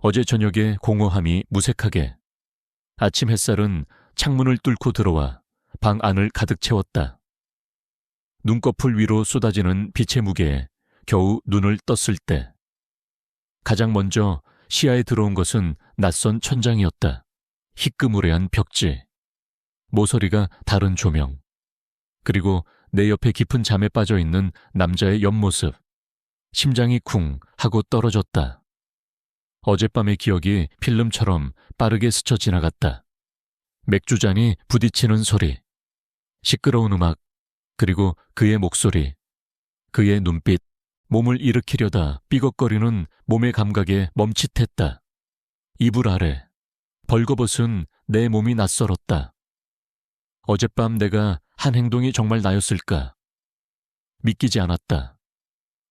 어제 저녁에 공허함이 무색하게, 아침 햇살은 창문을 뚫고 들어와 방 안을 가득 채웠다. 눈꺼풀 위로 쏟아지는 빛의 무게에 겨우 눈을 떴을 때 가장 먼저 시야에 들어온 것은 낯선 천장이었다. 희끄무레한 벽지, 모서리가 다른 조명, 그리고 내 옆에 깊은 잠에 빠져 있는 남자의 옆모습. 심장이 쿵 하고 떨어졌다. 어젯밤의 기억이 필름처럼 빠르게 스쳐 지나갔다. 맥주잔이 부딪히는 소리, 시끄러운 음악, 그리고 그의 목소리, 그의 눈빛, 몸을 일으키려다 삐걱거리는 몸의 감각에 멈칫했다. 이불 아래, 벌거벗은 내 몸이 낯설었다. 어젯밤 내가 한 행동이 정말 나였을까? 믿기지 않았다.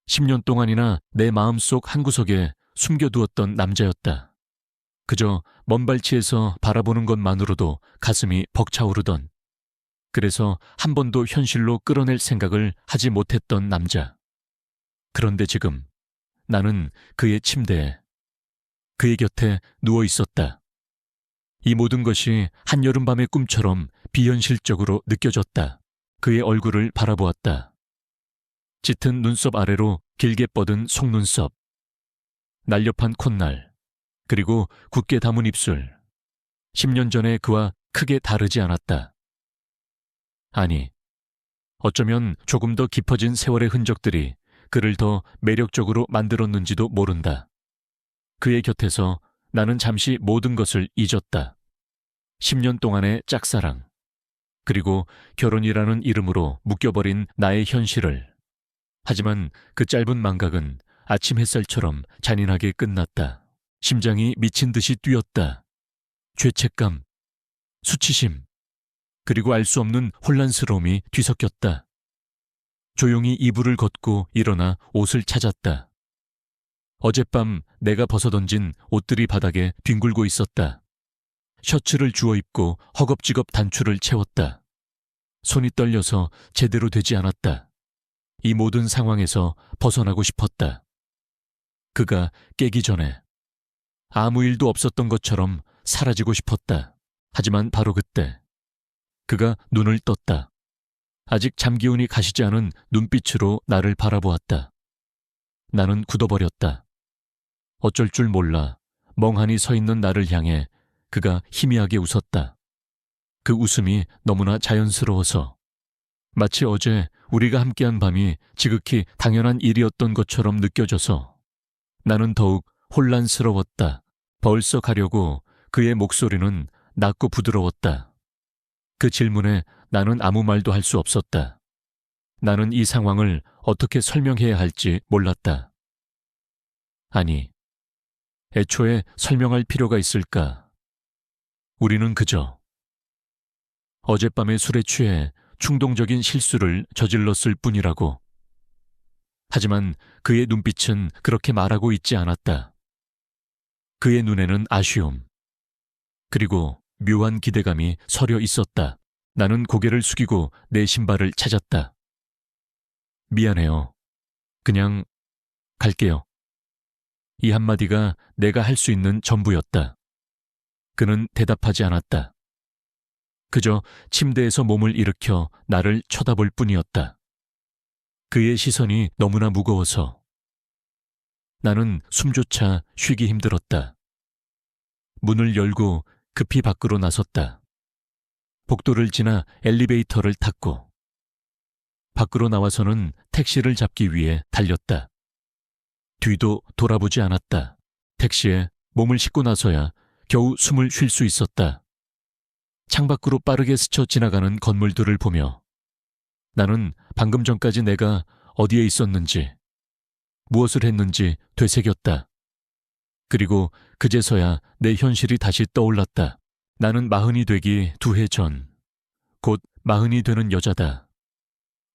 10년 동안이나 내 마음속 한구석에 숨겨두었던 남자였다. 그저 먼 발치에서 바라보는 것만으로도 가슴이 벅차오르던, 그래서 한 번도 현실로 끌어낼 생각을 하지 못했던 남자. 그런데 지금 나는 그의 침대에, 그의 곁에 누워 있었다. 이 모든 것이 한여름밤의 꿈처럼 비현실적으로 느껴졌다. 그의 얼굴을 바라보았다. 짙은 눈썹 아래로 길게 뻗은 속눈썹, 날렵한 콧날, 그리고 굳게 담은 입술. 10년 전의 그와 크게 다르지 않았다. 아니, 어쩌면 조금 더 깊어진 세월의 흔적들이 그를 더 매력적으로 만들었는지도 모른다. 그의 곁에서 나는 잠시 모든 것을 잊었다. 10년 동안의 짝사랑, 그리고 결혼이라는 이름으로 묶여버린 나의 현실을. 하지만 그 짧은 망각은 아침 햇살처럼 잔인하게 끝났다. 심장이 미친 듯이 뛰었다. 죄책감, 수치심, 그리고 알 수 없는 혼란스러움이 뒤섞였다. 조용히 이불을 걷고 일어나 옷을 찾았다. 어젯밤 내가 벗어던진 옷들이 바닥에 뒹굴고 있었다. 셔츠를 주워 입고 허겁지겁 단추를 채웠다. 손이 떨려서 제대로 되지 않았다. 이 모든 상황에서 벗어나고 싶었다. 그가 깨기 전에 아무 일도 없었던 것처럼 사라지고 싶었다. 하지만 바로 그때 그가 눈을 떴다. 아직 잠기운이 가시지 않은 눈빛으로 나를 바라보았다. 나는 굳어버렸다. 어쩔 줄 몰라 멍하니 서 있는 나를 향해 그가 희미하게 웃었다. 그 웃음이 너무나 자연스러워서, 마치 어제 우리가 함께한 밤이 지극히 당연한 일이었던 것처럼 느껴져서 나는 더욱 혼란스러웠다. 벌써 가려고 그의 목소리는 낮고 부드러웠다. 그 질문에 나는 아무 말도 할 수 없었다. 나는 이 상황을 어떻게 설명해야 할지 몰랐다. 아니, 애초에 설명할 필요가 있을까? 우리는 그저 어젯밤의 술에 취해 충동적인 실수를 저질렀을 뿐이라고. 하지만 그의 눈빛은 그렇게 말하고 있지 않았다. 그의 눈에는 아쉬움, 그리고 묘한 기대감이 서려 있었다. 나는 고개를 숙이고 내 신발을 찾았다. 미안해요. 그냥 갈게요. 이 한마디가 내가 할 수 있는 전부였다. 그는 대답하지 않았다. 그저 침대에서 몸을 일으켜 나를 쳐다볼 뿐이었다. 그의 시선이 너무나 무거워서 나는 숨조차 쉬기 힘들었다. 문을 열고 급히 밖으로 나섰다. 복도를 지나 엘리베이터를 탔고 밖으로 나와서는 택시를 잡기 위해 달렸다. 뒤도 돌아보지 않았다. 택시에 몸을 싣고 나서야 겨우 숨을 쉴 수 있었다. 창밖으로 빠르게 스쳐 지나가는 건물들을 보며 나는 방금 전까지 내가 어디에 있었는지, 무엇을 했는지 되새겼다. 그리고 그제서야 내 현실이 다시 떠올랐다. 나는 40이 되기 2해 전, 곧 40이 되는 여자다.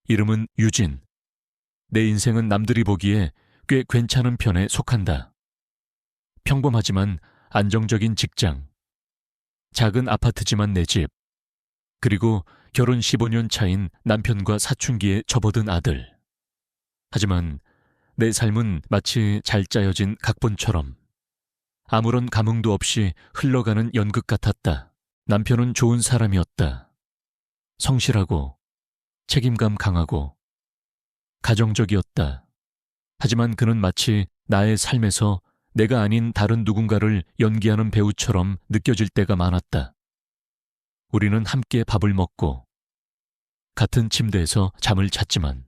이름은 유진. 내 인생은 남들이 보기에 꽤 괜찮은 편에 속한다. 평범하지만 안정적인 직장, 작은 아파트지만 내 집, 그리고 결혼 15년 차인 남편과 사춘기에 접어든 아들. 하지만 내 삶은 마치 잘 짜여진 각본처럼 아무런 감흥도 없이 흘러가는 연극 같았다. 남편은 좋은 사람이었다. 성실하고 책임감 강하고 가정적이었다. 하지만 그는 마치 나의 삶에서 내가 아닌 다른 누군가를 연기하는 배우처럼 느껴질 때가 많았다. 우리는 함께 밥을 먹고 같은 침대에서 잠을 잤지만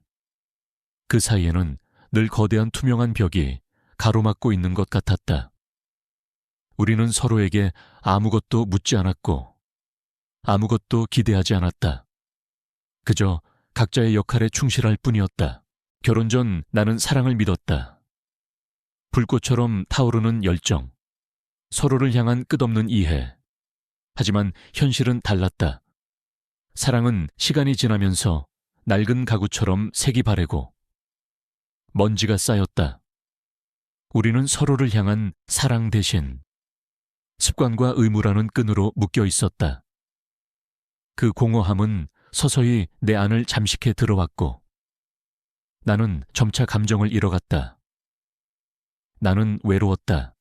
그 사이에는 늘 거대한 투명한 벽이 가로막고 있는 것 같았다. 우리는 서로에게 아무것도 묻지 않았고 아무것도 기대하지 않았다. 그저 각자의 역할에 충실할 뿐이었다. 결혼 전 나는 사랑을 믿었다. 불꽃처럼 타오르는 열정, 서로를 향한 끝없는 이해. 하지만 현실은 달랐다. 사랑은 시간이 지나면서 낡은 가구처럼 색이 바래고 먼지가 쌓였다. 우리는 서로를 향한 사랑 대신 습관과 의무라는 끈으로 묶여 있었다. 그 공허함은 서서히 내 안을 잠식해 들어왔고 나는 점차 감정을 잃어갔다. 나는 외로웠다.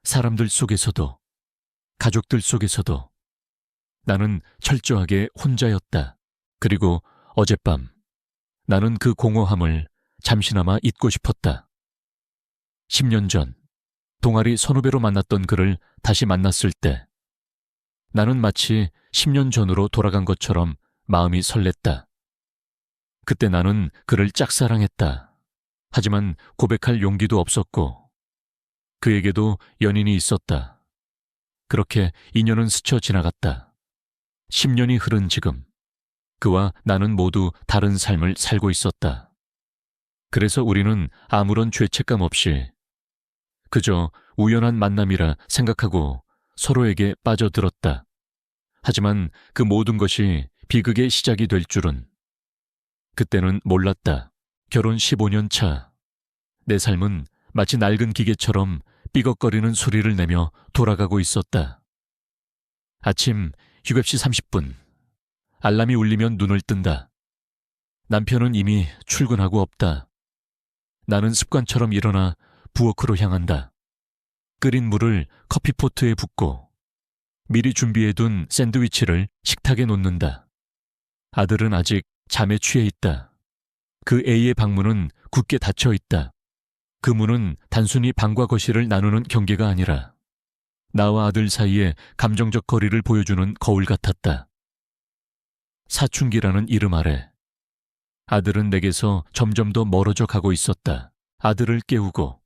사람들 속에서도 가족들 속에서도 나는 철저하게 혼자였다. 그리고 어젯밤 나는 그 공허함을 잠시나마 잊고 싶었다. 10년 전 동아리 선후배로 만났던 그를 다시 만났을 때 나는 마치 10년 전으로 돌아간 것처럼 마음이 설렜다. 그때 나는 그를 짝사랑했다. 하지만 고백할 용기도 없었고 그에게도 연인이 있었다. 그렇게 인연은 스쳐 지나갔다. 10년이 흐른 지금 그와 나는 모두 다른 삶을 살고 있었다. 그래서 우리는 아무런 죄책감 없이 그저 우연한 만남이라 생각하고 서로에게 빠져들었다. 하지만 그 모든 것이 비극의 시작이 될 줄은 그때는 몰랐다. 결혼 15년 차. 내 삶은 마치 낡은 기계처럼 삐걱거리는 소리를 내며 돌아가고 있었다. 아침 7시 30분. 알람이 울리면 눈을 뜬다. 남편은 이미 출근하고 없다. 나는 습관처럼 일어나 부엌으로 향한다. 끓인 물을 커피포트에 붓고 미리 준비해둔 샌드위치를 식탁에 놓는다. 아들은 아직 잠에 취해 있다. 그 A의 방문은 굳게 닫혀 있다. 그 문은 단순히 방과 거실을 나누는 경계가 아니라 나와 아들 사이에 감정적 거리를 보여주는 거울 같았다. 사춘기라는 이름 아래 아들은 내게서 점점 더 멀어져 가고 있었다. 아들을 깨우고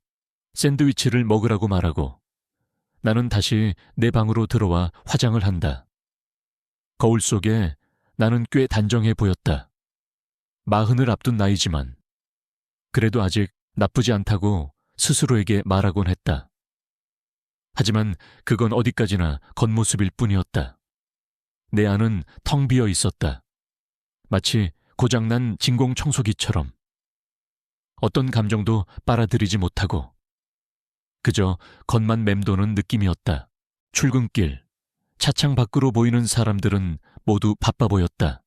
샌드위치를 먹으라고 말하고 나는 다시 내 방으로 들어와 화장을 한다. 거울 속에 나는 꽤 단정해 보였다. 40을 앞둔 나이지만 그래도 아직 나쁘지 않다고 스스로에게 말하곤 했다. 하지만 그건 어디까지나 겉모습일 뿐이었다. 내 안은 텅 비어 있었다. 마치 고장난 진공청소기처럼 어떤 감정도 빨아들이지 못하고 그저 겉만 맴도는 느낌이었다. 출근길, 차창 밖으로 보이는 사람들은 모두 바빠 보였다.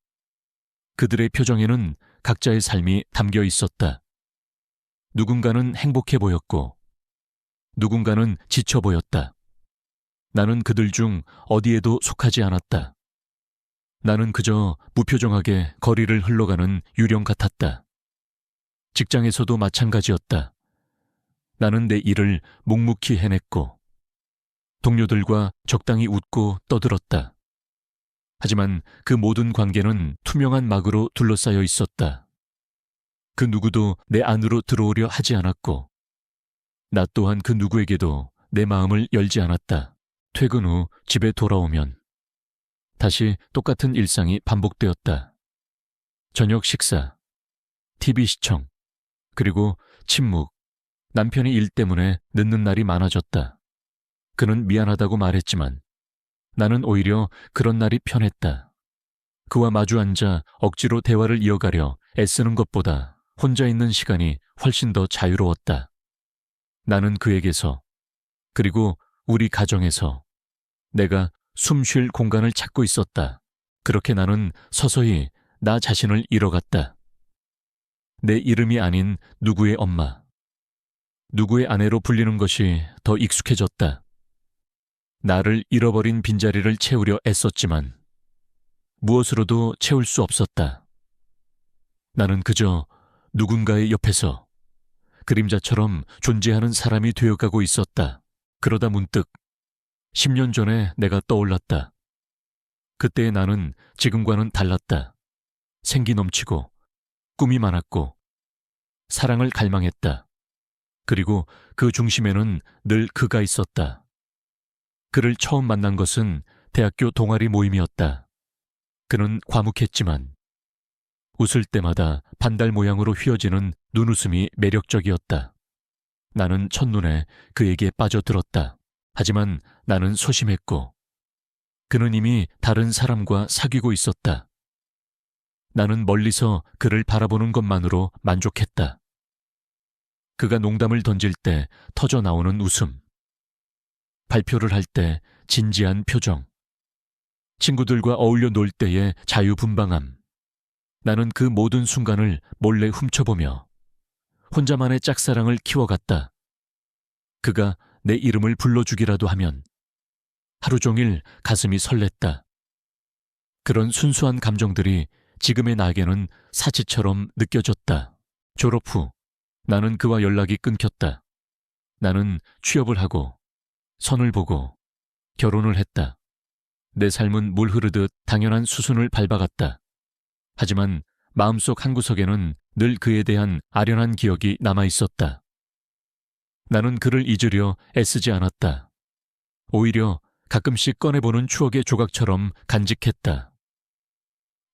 그들의 표정에는 각자의 삶이 담겨 있었다. 누군가는 행복해 보였고 누군가는 지쳐 보였다. 나는 그들 중 어디에도 속하지 않았다. 나는 그저 무표정하게 거리를 흘러가는 유령 같았다. 직장에서도 마찬가지였다. 나는 내 일을 묵묵히 해냈고 동료들과 적당히 웃고 떠들었다. 하지만 그 모든 관계는 투명한 막으로 둘러싸여 있었다. 그 누구도 내 안으로 들어오려 하지 않았고 나 또한 그 누구에게도 내 마음을 열지 않았다. 퇴근 후 집에 돌아오면 다시 똑같은 일상이 반복되었다. 저녁 식사, TV 시청, 그리고 침묵. 남편이 일 때문에 늦는 날이 많아졌다. 그는 미안하다고 말했지만 나는 오히려 그런 날이 편했다. 그와 마주 앉아 억지로 대화를 이어가려 애쓰는 것보다 혼자 있는 시간이 훨씬 더 자유로웠다. 나는 그에게서 그리고 우리 가정에서 내가 숨 쉴 공간을 찾고 있었다. 그렇게 나는 서서히 나 자신을 잃어갔다. 내 이름이 아닌 누구의 엄마, 누구의 아내로 불리는 것이 더 익숙해졌다. 나를 잃어버린 빈자리를 채우려 애썼지만 무엇으로도 채울 수 없었다. 나는 그저 누군가의 옆에서 그림자처럼 존재하는 사람이 되어가고 있었다. 그러다 문득 10년 전에 내가 떠올랐다. 그때의 나는 지금과는 달랐다. 생기 넘치고 꿈이 많았고 사랑을 갈망했다. 그리고 그 중심에는 늘 그가 있었다. 그를 처음 만난 것은 대학교 동아리 모임이었다. 그는 과묵했지만 웃을 때마다 반달 모양으로 휘어지는 눈웃음이 매력적이었다. 나는 첫눈에 그에게 빠져들었다. 하지만 나는 소심했고 그는 이미 다른 사람과 사귀고 있었다. 나는 멀리서 그를 바라보는 것만으로 만족했다. 그가 농담을 던질 때 터져 나오는 웃음, 발표를 할 때 진지한 표정, 친구들과 어울려 놀 때의 자유분방함. 나는 그 모든 순간을 몰래 훔쳐보며 혼자만의 짝사랑을 키워갔다. 그가 내 이름을 불러주기라도 하면 하루 종일 가슴이 설렜다. 그런 순수한 감정들이 지금의 나에게는 사치처럼 느껴졌다. 졸업 후 나는 그와 연락이 끊겼다. 나는 취업을 하고 선을 보고 결혼을 했다. 내 삶은 물 흐르듯 당연한 수순을 밟아갔다. 하지만 마음속 한구석에는 늘 그에 대한 아련한 기억이 남아있었다. 나는 그를 잊으려 애쓰지 않았다. 오히려 가끔씩 꺼내보는 추억의 조각처럼 간직했다.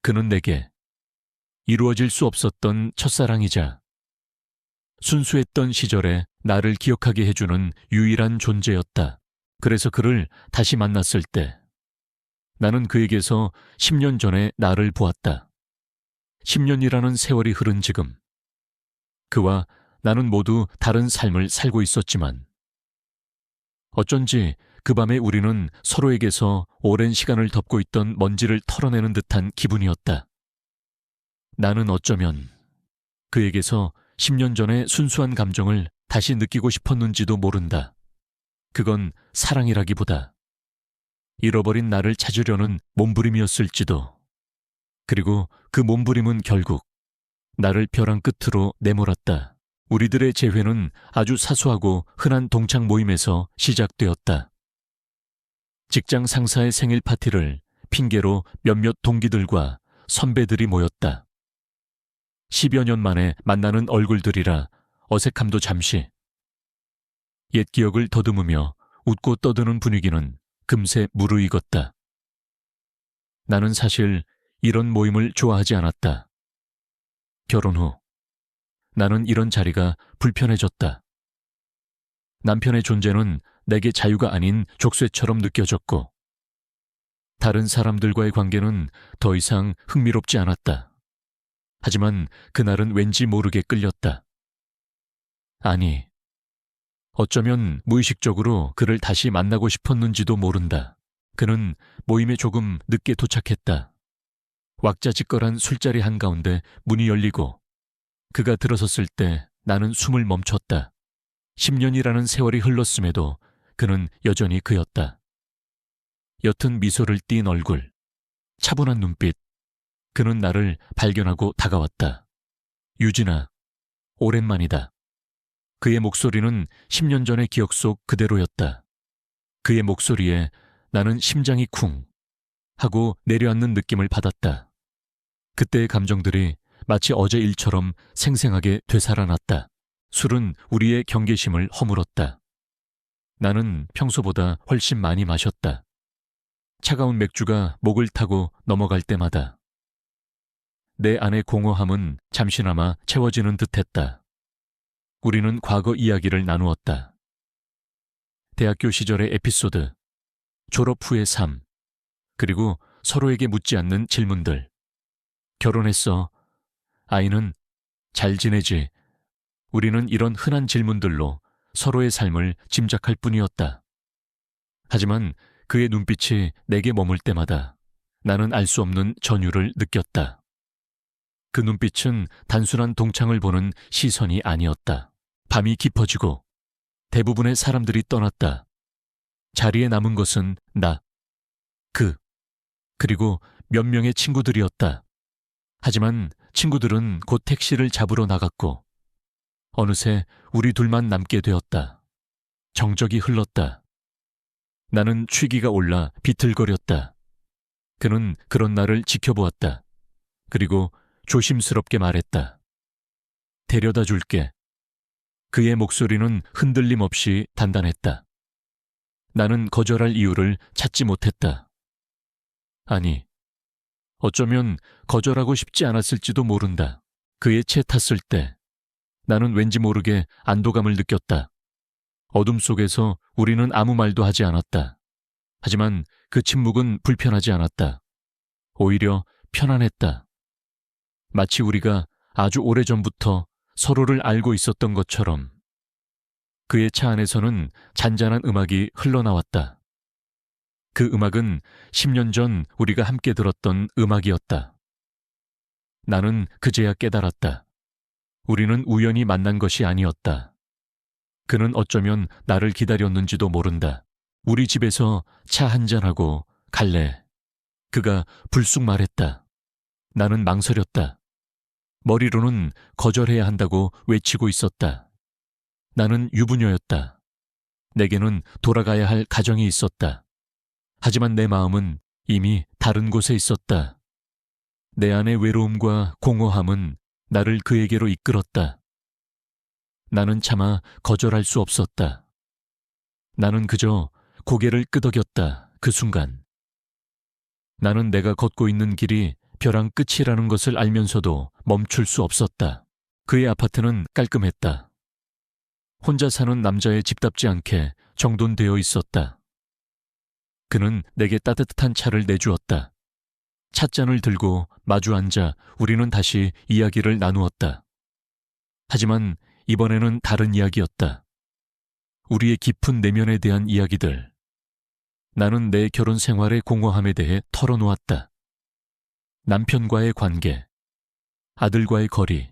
그는 내게 이루어질 수 없었던 첫사랑이자 순수했던 시절에 나를 기억하게 해주는 유일한 존재였다. 그래서 그를 다시 만났을 때 나는 그에게서 10년 전에 나를 보았다. 10년이라는 세월이 흐른 지금 그와 나는 모두 다른 삶을 살고 있었지만 어쩐지 그 밤에 우리는 서로에게서 오랜 시간을 덮고 있던 먼지를 털어내는 듯한 기분이었다. 나는 어쩌면 그에게서 10년 전의 순수한 감정을 다시 느끼고 싶었는지도 모른다. 그건 사랑이라기보다 잃어버린 나를 찾으려는 몸부림이었을지도. 그리고 그 몸부림은 결국 나를 벼랑 끝으로 내몰았다. 우리들의 재회는 아주 사소하고 흔한 동창 모임에서 시작되었다. 직장 상사의 생일 파티를 핑계로 몇몇 동기들과 선배들이 모였다. 10여 년 만에 만나는 얼굴들이라 어색함도 잠시. 옛 기억을 더듬으며 웃고 떠드는 분위기는 금세 무르익었다. 나는 사실 이런 모임을 좋아하지 않았다. 결혼 후 나는 이런 자리가 불편해졌다. 남편의 존재는 내게 자유가 아닌 족쇄처럼 느껴졌고 다른 사람들과의 관계는 더 이상 흥미롭지 않았다. 하지만 그날은 왠지 모르게 끌렸다. 아니, 어쩌면 무의식적으로 그를 다시 만나고 싶었는지도 모른다. 그는 모임에 조금 늦게 도착했다. 왁자지껄한 술자리 한가운데 문이 열리고 그가 들어섰을 때 나는 숨을 멈췄다. 10년이라는 세월이 흘렀음에도 그는 여전히 그였다. 옅은 미소를 띤 얼굴, 차분한 눈빛. 그는 나를 발견하고 다가왔다. 유진아, 오랜만이다. 그의 목소리는 10년 전의 기억 속 그대로였다. 그의 목소리에 나는 심장이 쿵 하고 내려앉는 느낌을 받았다. 그때의 감정들이 마치 어제 일처럼 생생하게 되살아났다. 술은 우리의 경계심을 허물었다. 나는 평소보다 훨씬 많이 마셨다. 차가운 맥주가 목을 타고 넘어갈 때마다 내 안의 공허함은 잠시나마 채워지는 듯했다. 우리는 과거 이야기를 나누었다. 대학교 시절의 에피소드, 졸업 후의 삶, 그리고 서로에게 묻지 않는 질문들. 결혼했어. 아이는 잘 지내지. 우리는 이런 흔한 질문들로 서로의 삶을 짐작할 뿐이었다. 하지만 그의 눈빛이 내게 머물 때마다 나는 알 수 없는 전율을 느꼈다. 그 눈빛은 단순한 동창을 보는 시선이 아니었다. 밤이 깊어지고 대부분의 사람들이 떠났다. 자리에 남은 것은 나, 그리고 몇 명의 친구들이었다. 하지만 친구들은 곧 택시를 잡으러 나갔고 어느새 우리 둘만 남게 되었다. 정적이 흘렀다. 나는 취기가 올라 비틀거렸다. 그는 그런 나를 지켜보았다. 그리고 조심스럽게 말했다. 데려다 줄게. 그의 목소리는 흔들림 없이 단단했다. 나는 거절할 이유를 찾지 못했다. 아니, 어쩌면 거절하고 싶지 않았을지도 모른다. 그의 채 탔을 때 나는 왠지 모르게 안도감을 느꼈다. 어둠 속에서 우리는 아무 말도 하지 않았다. 하지만 그 침묵은 불편하지 않았다. 오히려 편안했다. 마치 우리가 아주 오래전부터 서로를 알고 있었던 것처럼. 그의 차 안에서는 잔잔한 음악이 흘러나왔다. 그 음악은 10년 전 우리가 함께 들었던 음악이었다. 나는 그제야 깨달았다. 우리는 우연히 만난 것이 아니었다. 그는 어쩌면 나를 기다렸는지도 모른다. 우리 집에서 차 한잔하고 갈래. 그가 불쑥 말했다. 나는 망설였다. 머리로는 거절해야 한다고 외치고 있었다. 나는 유부녀였다. 내게는 돌아가야 할 가정이 있었다. 하지만 내 마음은 이미 다른 곳에 있었다. 내 안의 외로움과 공허함은 나를 그에게로 이끌었다. 나는 차마 거절할 수 없었다. 나는 그저 고개를 끄덕였다. 그 순간. 나는 내가 걷고 있는 길이 벼랑 끝이라는 것을 알면서도 멈출 수 없었다. 그의 아파트는 깔끔했다. 혼자 사는 남자의 집답지 않게 정돈되어 있었다. 그는 내게 따뜻한 차를 내주었다. 찻잔을 들고 마주 앉아 우리는 다시 이야기를 나누었다. 하지만 이번에는 다른 이야기였다. 우리의 깊은 내면에 대한 이야기들. 나는 내 결혼 생활의 공허함에 대해 털어놓았다. 남편과의 관계, 아들과의 거리.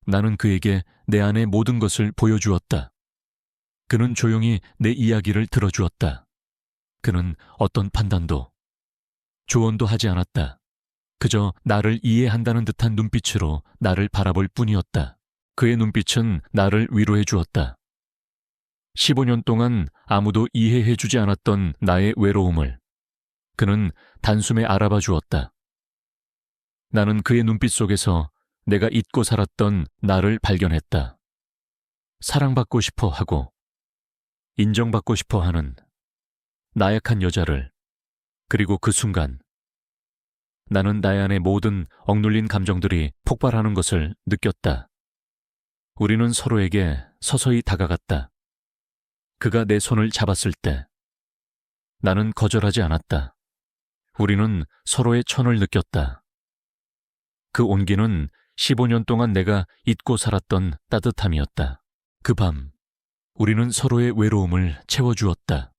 나는 그에게 내 안의 모든 것을 보여주었다. 그는 조용히 내 이야기를 들어주었다. 그는 어떤 판단도, 조언도 하지 않았다. 그저 나를 이해한다는 듯한 눈빛으로 나를 바라볼 뿐이었다. 그의 눈빛은 나를 위로해 주었다. 15년 동안 아무도 이해해 주지 않았던 나의 외로움을 그는 단숨에 알아봐 주었다. 나는 그의 눈빛 속에서 내가 잊고 살았던 나를 발견했다. 사랑받고 싶어 하고 인정받고 싶어 하는 나약한 여자를. 그리고 그 순간 나는 나의 안의 모든 억눌린 감정들이 폭발하는 것을 느꼈다. 우리는 서로에게 서서히 다가갔다. 그가 내 손을 잡았을 때 나는 거절하지 않았다. 우리는 서로의 천을 느꼈다. 그 온기는 15년 동안 내가 잊고 살았던 따뜻함이었다. 그 밤 우리는 서로의 외로움을 채워주었다.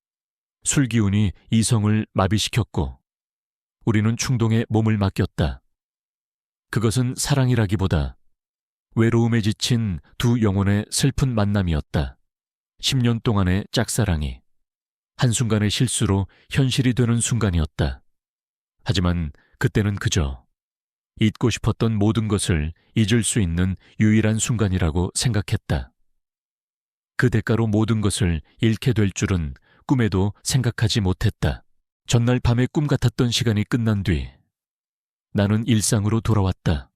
술 기운이 이성을 마비시켰고 우리는 충동에 몸을 맡겼다. 그것은 사랑이라기보다 외로움에 지친 두 영혼의 슬픈 만남이었다. 10년 동안의 짝사랑이 한순간의 실수로 현실이 되는 순간이었다. 하지만 그때는 그저 잊고 싶었던 모든 것을 잊을 수 있는 유일한 순간이라고 생각했다. 그 대가로 모든 것을 잃게 될 줄은 꿈에도 생각하지 못했다. 전날 밤에 꿈 같았던 시간이 끝난 뒤 나는 일상으로 돌아왔다.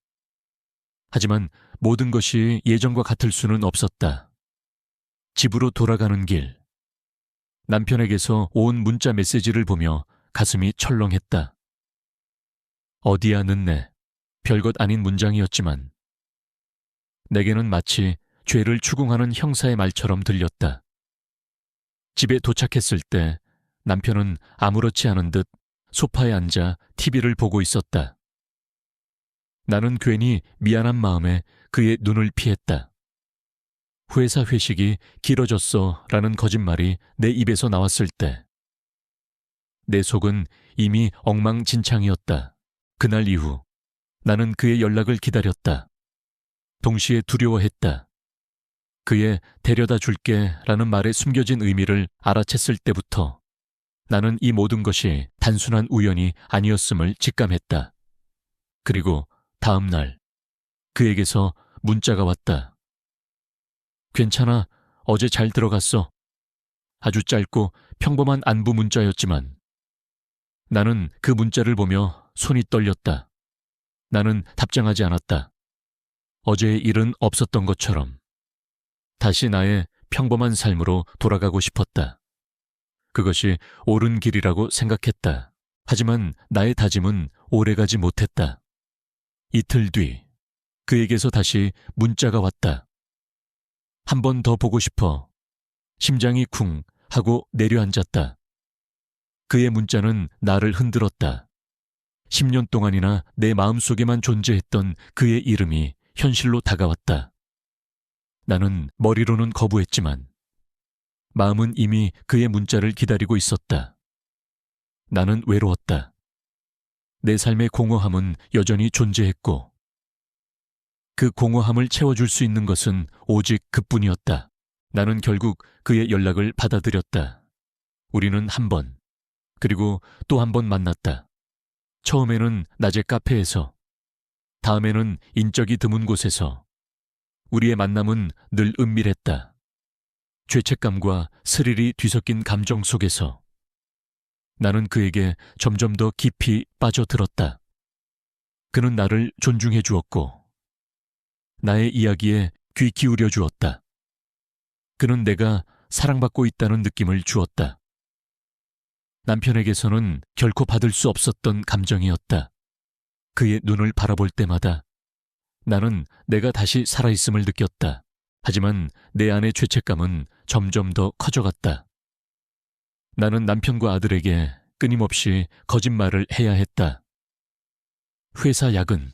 하지만 모든 것이 예전과 같을 수는 없었다. 집으로 돌아가는 길. 남편에게서 온 문자 메시지를 보며 가슴이 철렁했다. 어디야 늦네. 별것 아닌 문장이었지만 내게는 마치 죄를 추궁하는 형사의 말처럼 들렸다. 집에 도착했을 때 남편은 아무렇지 않은 듯 소파에 앉아 TV를 보고 있었다. 나는 괜히 미안한 마음에 그의 눈을 피했다. 회사 회식이 길어졌어 라는 거짓말이 내 입에서 나왔을 때 내 속은 이미 엉망진창이었다. 그날 이후 나는 그의 연락을 기다렸다. 동시에 두려워했다. 그의 데려다 줄게 라는 말에 숨겨진 의미를 알아챘을 때부터 나는 이 모든 것이 단순한 우연이 아니었음을 직감했다. 그리고 다음 날 그에게서 문자가 왔다. 괜찮아, 어제 잘 들어갔어. 아주 짧고 평범한 안부 문자였지만 나는 그 문자를 보며 손이 떨렸다. 나는 답장하지 않았다. 어제의 일은 없었던 것처럼 다시 나의 평범한 삶으로 돌아가고 싶었다. 그것이 옳은 길이라고 생각했다. 하지만 나의 다짐은 오래가지 못했다. 이틀 뒤 그에게서 다시 문자가 왔다. 한 번 더 보고 싶어. 심장이 쿵 하고 내려앉았다. 그의 문자는 나를 흔들었다. 10년 동안이나 내 마음속에만 존재했던 그의 이름이 현실로 다가왔다. 나는 머리로는 거부했지만 마음은 이미 그의 문자를 기다리고 있었다. 나는 외로웠다. 내 삶의 공허함은 여전히 존재했고 그 공허함을 채워줄 수 있는 것은 오직 그뿐이었다. 나는 결국 그의 연락을 받아들였다. 우리는 한 번, 그리고 또 한 번 만났다. 처음에는 낮의 카페에서, 다음에는 인적이 드문 곳에서. 우리의 만남은 늘 은밀했다. 죄책감과 스릴이 뒤섞인 감정 속에서. 나는 그에게 점점 더 깊이 빠져들었다. 그는 나를 존중해 주었고, 나의 이야기에 귀 기울여 주었다. 그는 내가 사랑받고 있다는 느낌을 주었다. 남편에게서는 결코 받을 수 없었던 감정이었다. 그의 눈을 바라볼 때마다 나는 내가 다시 살아있음을 느꼈다. 하지만 내 안의 죄책감은 점점 더 커져갔다. 나는 남편과 아들에게 끊임없이 거짓말을 해야 했다. 회사 야근,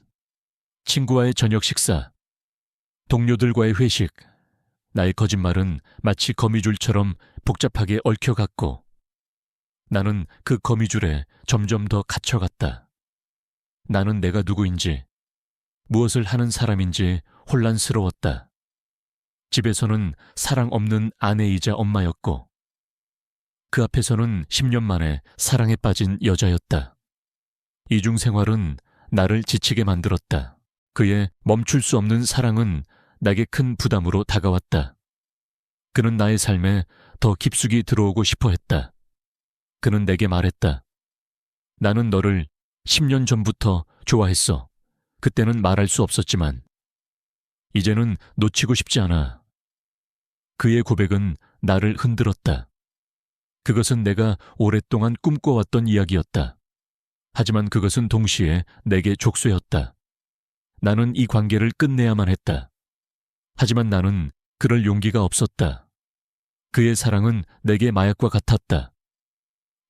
친구와의 저녁 식사, 동료들과의 회식. 나의 거짓말은 마치 거미줄처럼 복잡하게 얽혀갔고 나는 그 거미줄에 점점 더 갇혀갔다. 나는 내가 누구인지, 무엇을 하는 사람인지 혼란스러웠다. 집에서는 사랑 없는 아내이자 엄마였고 그 앞에서는 10년 만에 사랑에 빠진 여자였다. 이중생활은 나를 지치게 만들었다. 그의 멈출 수 없는 사랑은 내게 큰 부담으로 다가왔다. 그는 나의 삶에 더 깊숙이 들어오고 싶어 했다. 그는 내게 말했다. 나는 너를 10년 전부터 좋아했어. 그때는 말할 수 없었지만 이제는 놓치고 싶지 않아. 그의 고백은 나를 흔들었다. 그것은 내가 오랫동안 꿈꿔왔던 이야기였다. 하지만 그것은 동시에 내게 족쇄였다. 나는 이 관계를 끝내야만 했다. 하지만 나는 그럴 용기가 없었다. 그의 사랑은 내게 마약과 같았다.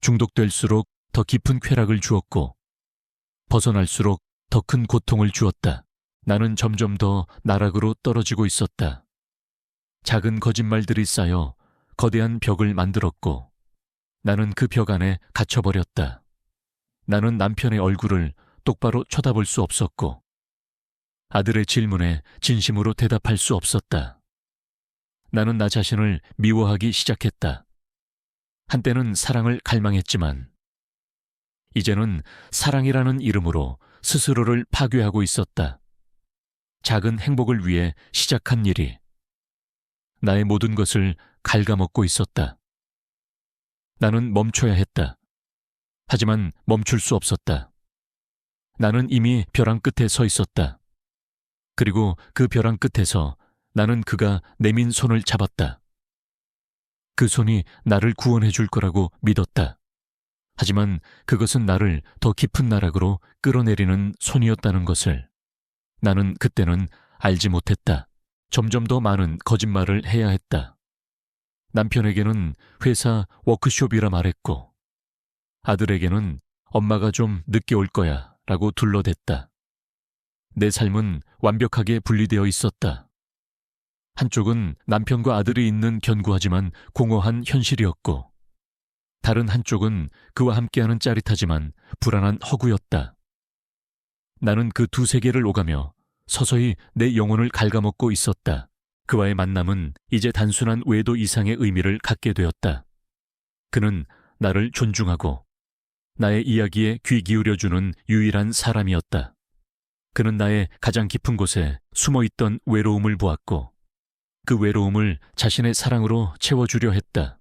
중독될수록 더 깊은 쾌락을 주었고 벗어날수록 더 큰 고통을 주었다. 나는 점점 더 나락으로 떨어지고 있었다. 작은 거짓말들이 쌓여 거대한 벽을 만들었고 나는 그 벽 안에 갇혀버렸다. 나는 남편의 얼굴을 똑바로 쳐다볼 수 없었고 아들의 질문에 진심으로 대답할 수 없었다. 나는 나 자신을 미워하기 시작했다. 한때는 사랑을 갈망했지만 이제는 사랑이라는 이름으로 스스로를 파괴하고 있었다. 작은 행복을 위해 시작한 일이 나의 모든 것을 갉아먹고 있었다. 나는 멈춰야 했다. 하지만 멈출 수 없었다. 나는 이미 벼랑 끝에 서 있었다. 그리고 그 벼랑 끝에서 나는 그가 내민 손을 잡았다. 그 손이 나를 구원해 줄 거라고 믿었다. 하지만 그것은 나를 더 깊은 나락으로 끌어내리는 손이었다는 것을 나는 그때는 알지 못했다. 점점 더 많은 거짓말을 해야 했다. 남편에게는 회사 워크숍이라 말했고 아들에게는 엄마가 좀 늦게 올 거야 라고 둘러댔다. 내 삶은 완벽하게 분리되어 있었다. 한쪽은 남편과 아들이 있는 견고하지만 공허한 현실이었고 다른 한쪽은 그와 함께하는 짜릿하지만 불안한 허구였다. 나는 그 두 세계를 오가며 서서히 내 영혼을 갉아먹고 있었다. 그와의 만남은 이제 단순한 외도 이상의 의미를 갖게 되었다. 그는 나를 존중하고 나의 이야기에 귀 기울여주는 유일한 사람이었다. 그는 나의 가장 깊은 곳에 숨어있던 외로움을 보았고 그 외로움을 자신의 사랑으로 채워주려 했다.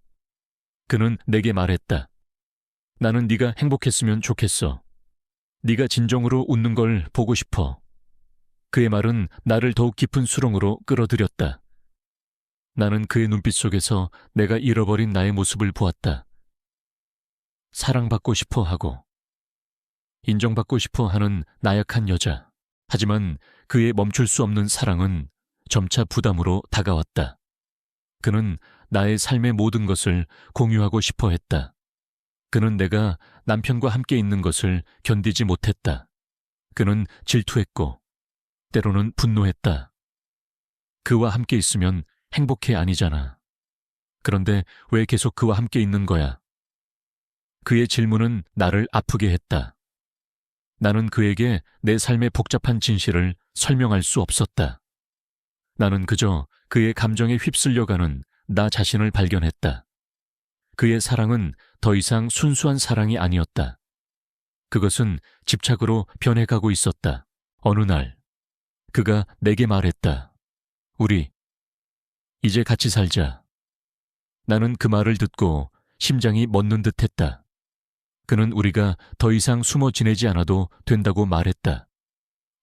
그는 내게 말했다. 나는 네가 행복했으면 좋겠어. 네가 진정으로 웃는 걸 보고 싶어. 그의 말은 나를 더욱 깊은 수렁으로 끌어들였다. 나는 그의 눈빛 속에서 내가 잃어버린 나의 모습을 보았다. 사랑받고 싶어 하고 인정받고 싶어 하는 나약한 여자. 하지만 그의 멈출 수 없는 사랑은 점차 부담으로 다가왔다. 그는 나의 삶의 모든 것을 공유하고 싶어 했다. 그는 내가 남편과 함께 있는 것을 견디지 못했다. 그는 질투했고 때로는 분노했다. 그와 함께 있으면 행복해 아니잖아. 그런데 왜 계속 그와 함께 있는 거야? 그의 질문은 나를 아프게 했다. 나는 그에게 내 삶의 복잡한 진실을 설명할 수 없었다. 나는 그저 그의 감정에 휩쓸려가는 나 자신을 발견했다. 그의 사랑은 더 이상 순수한 사랑이 아니었다. 그것은 집착으로 변해가고 있었다. 어느 날 그가 내게 말했다. 우리 이제 같이 살자. 나는 그 말을 듣고 심장이 멎는 듯했다. 그는 우리가 더 이상 숨어 지내지 않아도 된다고 말했다.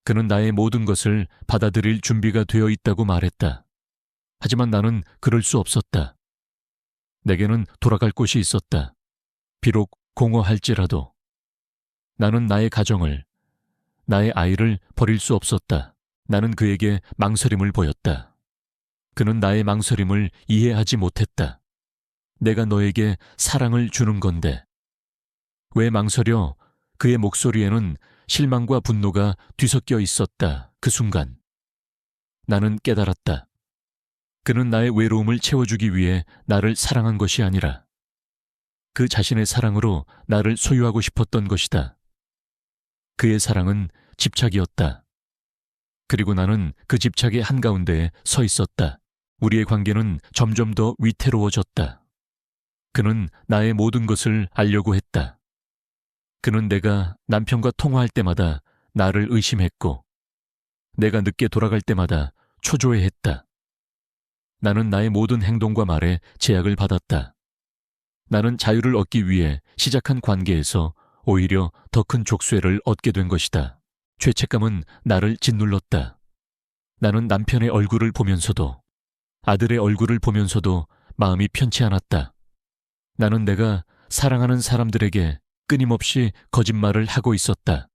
그는 나의 모든 것을 받아들일 준비가 되어 있다고 말했다. 하지만 나는 그럴 수 없었다. 내게는 돌아갈 곳이 있었다. 비록 공허할지라도. 나는 나의 가정을, 나의 아이를 버릴 수 없었다. 나는 그에게 망설임을 보였다. 그는 나의 망설임을 이해하지 못했다. 내가 너에게 사랑을 주는 건데. 왜 망설여? 그의 목소리에는 실망과 분노가 뒤섞여 있었다. 그 순간 나는 깨달았다. 그는 나의 외로움을 채워주기 위해 나를 사랑한 것이 아니라 그 자신의 사랑으로 나를 소유하고 싶었던 것이다. 그의 사랑은 집착이었다. 그리고 나는 그 집착의 한가운데에 서 있었다. 우리의 관계는 점점 더 위태로워졌다. 그는 나의 모든 것을 알려고 했다. 그는 내가 남편과 통화할 때마다 나를 의심했고 내가 늦게 돌아갈 때마다 초조해했다. 나는 나의 모든 행동과 말에 제약을 받았다. 나는 자유를 얻기 위해 시작한 관계에서 오히려 더 큰 족쇄를 얻게 된 것이다. 죄책감은 나를 짓눌렀다. 나는 남편의 얼굴을 보면서도 아들의 얼굴을 보면서도 마음이 편치 않았다. 나는 내가 사랑하는 사람들에게 끊임없이 거짓말을 하고 있었다.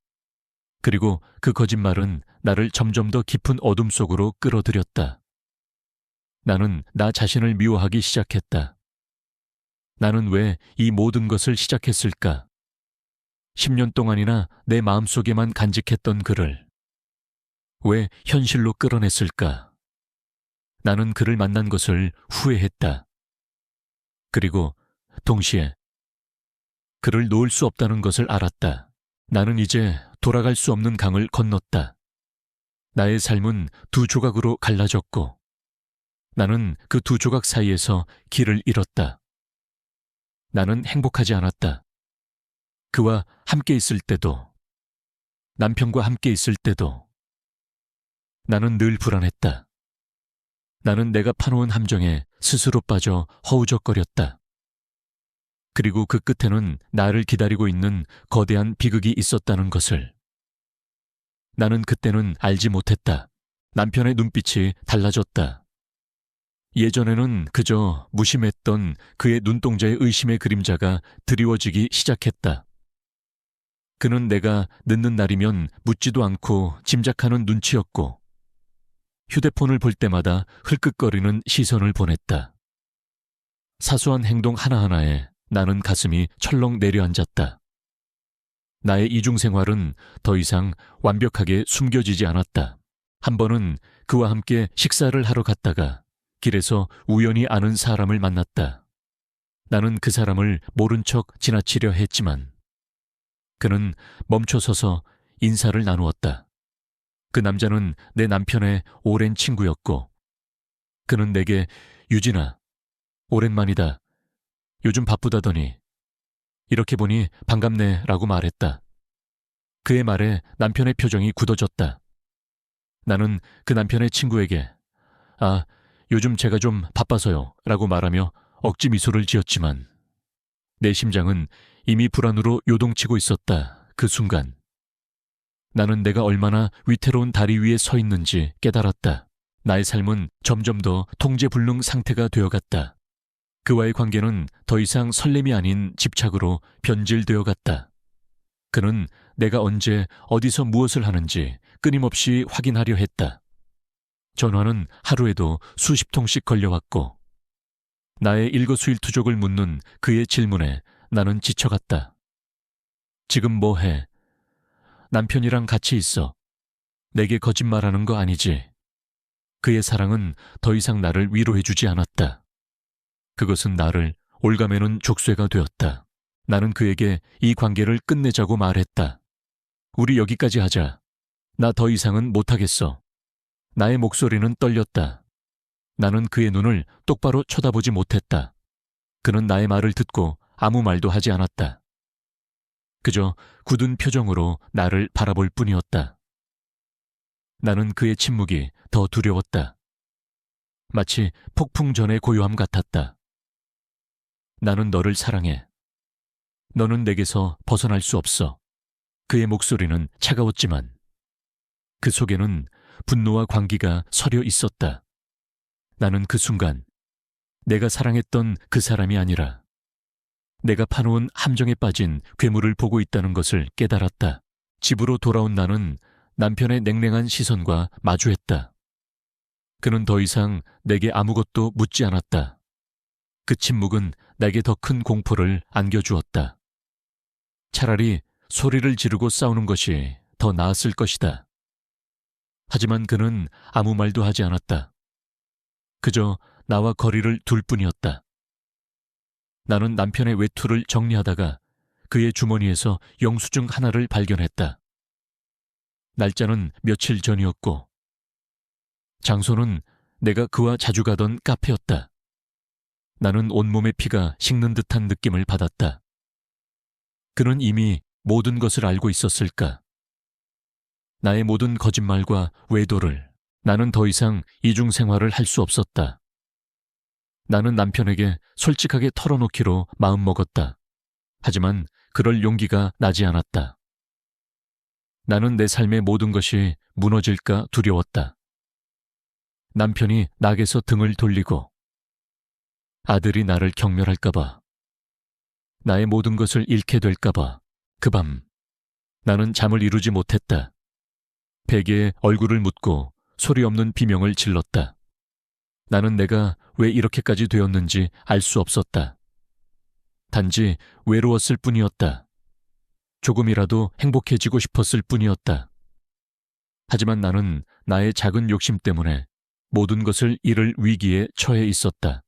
그리고 그 거짓말은 나를 점점 더 깊은 어둠 속으로 끌어들였다. 나는 나 자신을 미워하기 시작했다. 나는 왜 이 모든 것을 시작했을까? 10년 동안이나 내 마음속에만 간직했던 그를 왜 현실로 끌어냈을까? 나는 그를 만난 것을 후회했다. 그리고 동시에 그를 놓을 수 없다는 것을 알았다. 나는 이제 돌아갈 수 없는 강을 건넜다. 나의 삶은 두 조각으로 갈라졌고 나는 그 두 조각 사이에서 길을 잃었다. 나는 행복하지 않았다. 그와 함께 있을 때도, 남편과 함께 있을 때도 나는 늘 불안했다. 나는 내가 파놓은 함정에 스스로 빠져 허우적거렸다. 그리고 그 끝에는 나를 기다리고 있는 거대한 비극이 있었다는 것을 나는 그때는 알지 못했다. 남편의 눈빛이 달라졌다. 예전에는 그저 무심했던 그의 눈동자의 의심의 그림자가 드리워지기 시작했다. 그는 내가 늦는 날이면 묻지도 않고 짐작하는 눈치였고 휴대폰을 볼 때마다 흘끗거리는 시선을 보냈다. 사소한 행동 하나하나에 나는 가슴이 철렁 내려앉았다. 나의 이중생활은 더 이상 완벽하게 숨겨지지 않았다. 한 번은 그와 함께 식사를 하러 갔다가 길에서 우연히 아는 사람을 만났다. 나는 그 사람을 모른 척 지나치려 했지만 그는 멈춰서서 인사를 나누었다. 그 남자는 내 남편의 오랜 친구였고 그는 내게 유진아, 오랜만이다. 요즘 바쁘다더니. 이렇게 보니 반갑네 라고 말했다. 그의 말에 남편의 표정이 굳어졌다. 나는 그 남편의 친구에게 아, 요즘 제가 좀 바빠서요 라고 말하며 억지 미소를 지었지만 내 심장은 이미 불안으로 요동치고 있었다. 그 순간 나는 내가 얼마나 위태로운 다리 위에 서 있는지 깨달았다. 나의 삶은 점점 더 통제불능 상태가 되어갔다. 그와의 관계는 더 이상 설렘이 아닌 집착으로 변질되어 갔다. 그는 내가 언제 어디서 무엇을 하는지 끊임없이 확인하려 했다. 전화는 하루에도 수십 통씩 걸려왔고 나의 일거수일투족을 묻는 그의 질문에 나는 지쳐갔다. 지금 뭐 해? 남편이랑 같이 있어. 내게 거짓말하는 거 아니지? 그의 사랑은 더 이상 나를 위로해주지 않았다. 그것은 나를 올가매는 족쇄가 되었다. 나는 그에게 이 관계를 끝내자고 말했다. 우리 여기까지 하자. 나 더 이상은 못하겠어. 나의 목소리는 떨렸다. 나는 그의 눈을 똑바로 쳐다보지 못했다. 그는 나의 말을 듣고 아무 말도 하지 않았다. 그저 굳은 표정으로 나를 바라볼 뿐이었다. 나는 그의 침묵이 더 두려웠다. 마치 폭풍 전의 고요함 같았다. 나는 너를 사랑해. 너는 내게서 벗어날 수 없어. 그의 목소리는 차가웠지만 그 속에는 분노와 광기가 서려 있었다. 나는 그 순간 내가 사랑했던 그 사람이 아니라 내가 파놓은 함정에 빠진 괴물을 보고 있다는 것을 깨달았다. 집으로 돌아온 나는 남편의 냉랭한 시선과 마주했다. 그는 더 이상 내게 아무것도 묻지 않았다. 그 침묵은 내게 더 큰 공포를 안겨주었다. 차라리 소리를 지르고 싸우는 것이 더 나았을 것이다. 하지만 그는 아무 말도 하지 않았다. 그저 나와 거리를 둘 뿐이었다. 나는 남편의 외투를 정리하다가 그의 주머니에서 영수증 하나를 발견했다. 날짜는 며칠 전이었고 장소는 내가 그와 자주 가던 카페였다. 나는 온몸의 피가 식는 듯한 느낌을 받았다. 그는 이미 모든 것을 알고 있었을까? 나의 모든 거짓말과 외도를 나는 더 이상 이중 생활을 할 수 없었다. 나는 남편에게 솔직하게 털어놓기로 마음먹었다. 하지만 그럴 용기가 나지 않았다. 나는 내 삶의 모든 것이 무너질까 두려웠다. 남편이 낙에서 등을 돌리고 아들이 나를 경멸할까봐, 나의 모든 것을 잃게 될까봐 그 밤 나는 잠을 이루지 못했다. 베개에 얼굴을 묻고 소리 없는 비명을 질렀다. 나는 내가 왜 이렇게까지 되었는지 알 수 없었다. 단지 외로웠을 뿐이었다. 조금이라도 행복해지고 싶었을 뿐이었다. 하지만 나는 나의 작은 욕심 때문에 모든 것을 잃을 위기에 처해 있었다.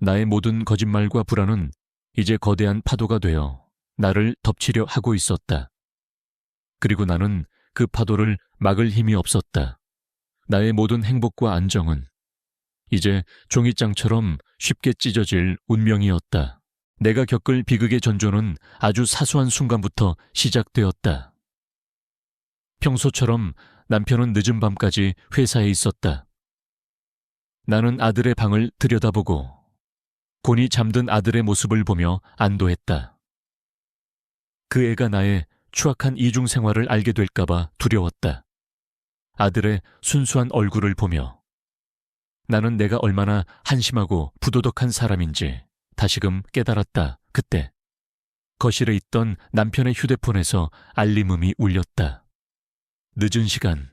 나의 모든 거짓말과 불안은 이제 거대한 파도가 되어 나를 덮치려 하고 있었다. 그리고 나는 그 파도를 막을 힘이 없었다. 나의 모든 행복과 안정은 이제 종이장처럼 쉽게 찢어질 운명이었다. 내가 겪을 비극의 전조는 아주 사소한 순간부터 시작되었다. 평소처럼 남편은 늦은 밤까지 회사에 있었다. 나는 아들의 방을 들여다보고 곤히 잠든 아들의 모습을 보며 안도했다. 그 애가 나의 추악한 이중 생활을 알게 될까봐 두려웠다. 아들의 순수한 얼굴을 보며 나는 내가 얼마나 한심하고 부도덕한 사람인지 다시금 깨달았다. 그때 거실에 있던 남편의 휴대폰에서 알림음이 울렸다. 늦은 시간,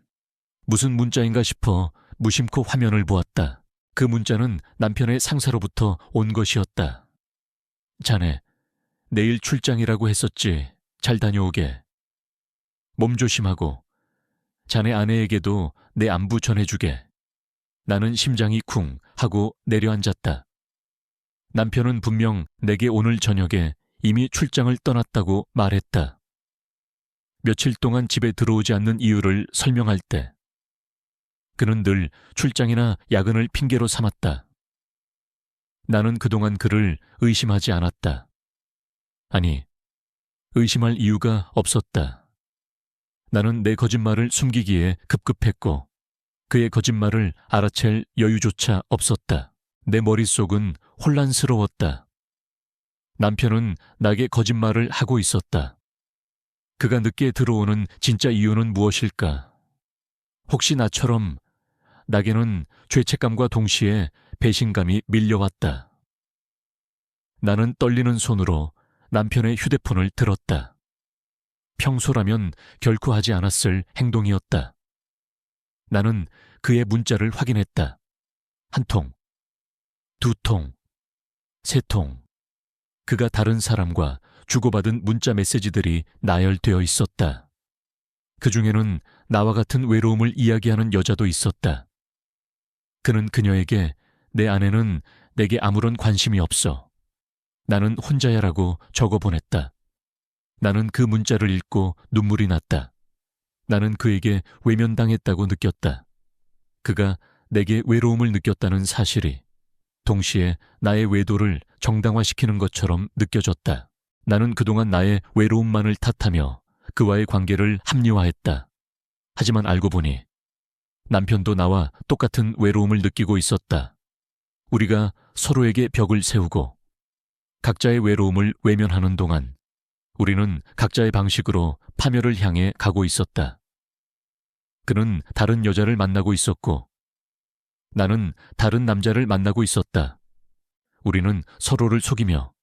무슨 문자인가 싶어 무심코 화면을 보았다. 그 문자는 남편의 상사로부터 온 것이었다. 자네, 내일 출장이라고 했었지. 잘 다녀오게. 몸 조심하고 자네 아내에게도 내 안부 전해주게. 나는 심장이 쿵 하고 내려앉았다. 남편은 분명 내게 오늘 저녁에 이미 출장을 떠났다고 말했다. 며칠 동안 집에 들어오지 않는 이유를 설명할 때 그는 늘 출장이나 야근을 핑계로 삼았다. 나는 그동안 그를 의심하지 않았다. 아니, 의심할 이유가 없었다. 나는 내 거짓말을 숨기기에 급급했고 그의 거짓말을 알아챌 여유조차 없었다. 내 머릿속은 혼란스러웠다. 남편은 나에게 거짓말을 하고 있었다. 그가 늦게 들어오는 진짜 이유는 무엇일까? 혹시 나처럼 나에게는 죄책감과 동시에 배신감이 밀려왔다. 나는 떨리는 손으로 남편의 휴대폰을 들었다. 평소라면 결코 하지 않았을 행동이었다. 나는 그의 문자를 확인했다. 1통, 2통, 3통. 그가 다른 사람과 주고받은 문자 메시지들이 나열되어 있었다. 그 중에는 나와 같은 외로움을 이야기하는 여자도 있었다. 그는 그녀에게 내 아내는 내게 아무런 관심이 없어. 나는 혼자야라고 적어보냈다. 나는 그 문자를 읽고 눈물이 났다. 나는 그에게 외면당했다고 느꼈다. 그가 내게 외로움을 느꼈다는 사실이 동시에 나의 외도를 정당화시키는 것처럼 느껴졌다. 나는 그동안 나의 외로움만을 탓하며 그와의 관계를 합리화했다. 하지만 알고 보니 남편도 나와 똑같은 외로움을 느끼고 있었다. 우리가 서로에게 벽을 세우고 각자의 외로움을 외면하는 동안 우리는 각자의 방식으로 파멸을 향해 가고 있었다. 그는 다른 여자를 만나고 있었고 나는 다른 남자를 만나고 있었다. 우리는 서로를 속이며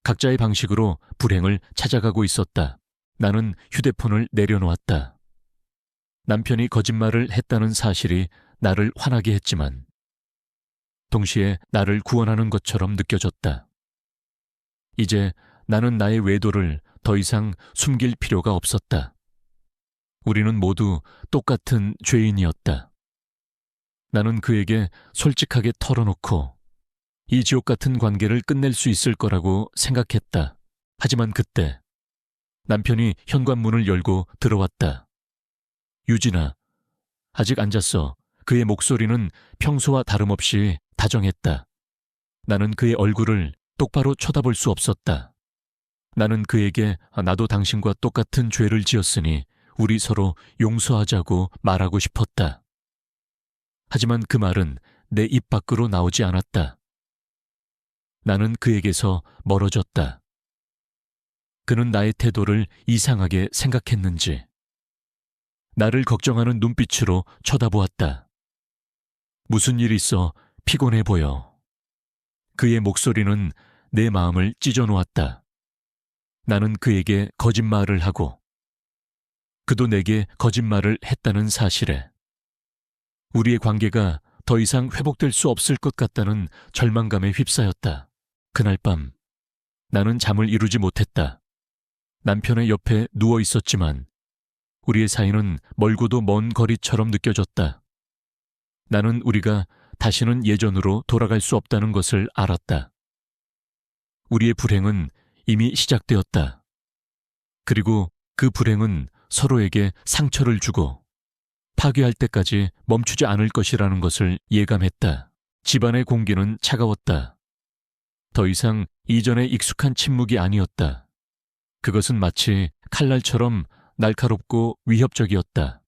각자의 방식으로 불행을 찾아가고 있었다. 나는 휴대폰을 내려놓았다. 남편이 거짓말을 했다는 사실이 나를 화나게 했지만 동시에 나를 구원하는 것처럼 느껴졌다. 이제 나는 나의 외도를 더 이상 숨길 필요가 없었다. 우리는 모두 똑같은 죄인이었다. 나는 그에게 솔직하게 털어놓고 이 지옥 같은 관계를 끝낼 수 있을 거라고 생각했다. 하지만 그때 남편이 현관문을 열고 들어왔다. 유진아, 아직 안 잤어. 그의 목소리는 평소와 다름없이 다정했다. 나는 그의 얼굴을 똑바로 쳐다볼 수 없었다. 나는 그에게 나도 당신과 똑같은 죄를 지었으니 우리 서로 용서하자고 말하고 싶었다. 하지만 그 말은 내 입 밖으로 나오지 않았다. 나는 그에게서 멀어졌다. 그는 나의 태도를 이상하게 생각했는지 나를 걱정하는 눈빛으로 쳐다보았다. 무슨 일 있어? 피곤해 보여. 그의 목소리는 내 마음을 찢어놓았다. 나는 그에게 거짓말을 하고 그도 내게 거짓말을 했다는 사실에 우리의 관계가 더 이상 회복될 수 없을 것 같다는 절망감에 휩싸였다. 그날 밤 나는 잠을 이루지 못했다. 남편의 옆에 누워 있었지만 우리의 사이는 멀고도 먼 거리처럼 느껴졌다. 나는 우리가 다시는 예전으로 돌아갈 수 없다는 것을 알았다. 우리의 불행은 이미 시작되었다. 그리고 그 불행은 서로에게 상처를 주고 파괴할 때까지 멈추지 않을 것이라는 것을 예감했다. 집안의 공기는 차가웠다. 더 이상 이전의 익숙한 침묵이 아니었다. 그것은 마치 칼날처럼 날카롭고 위협적이었다.